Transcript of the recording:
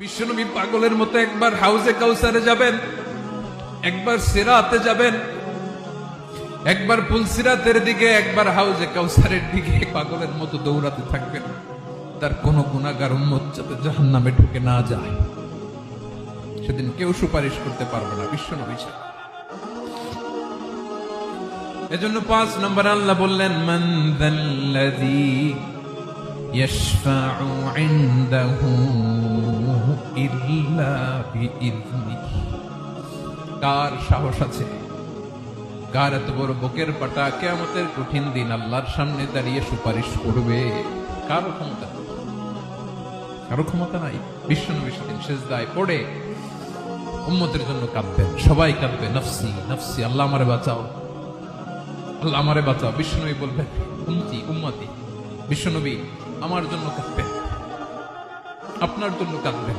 বিশ্বনবী পাগলের মতো একবার হাউজে কাউসারে যাবেন, একবার সিরাতে যাবেন, একবার পুলসিরাতের দিকে, একবার হাউজে কাউসারের দিকে পাগলের মতো দৌড়াতে থাকবেন। তার কোন গুনাহগার উম্মত যাতে জাহান্নামে ঢুকে না যায়, সেদিন কেউ সুপারিশ করতে পারবে না বিশ্বনবী ছাড়া। এজন্য 5 নম্বর আল্লাহ বললেন, মান যাল্লাযী ইয়াশফাউ ইনদাহু ইল্লা বিইযনিহি। কার সাহস আছে, কার এত বড় বুকের পাটা কিয়ামতের কঠিন দিন আল্লাহর সামনে দাঁড়িয়ে সুপারিশ করবে? কারো ক্ষমতা নেই, কারো ক্ষমতা নাই। বিশ্বনবী সেদিন সিজদায় পড়ে উম্মতের জন্য কাঁদবেন, সবাই কাঁদবে, নফসি নফসি, আল্লাহ আমারে বাঁচাও, আল্লাহ আমারে বাঁচাও। বিশ্বনবী বলবেন, উম্মতি উম্মতি। বিশ্বনবী আমার জন্য কাঁদবেন, আপনার জন্য কাঁদবেন।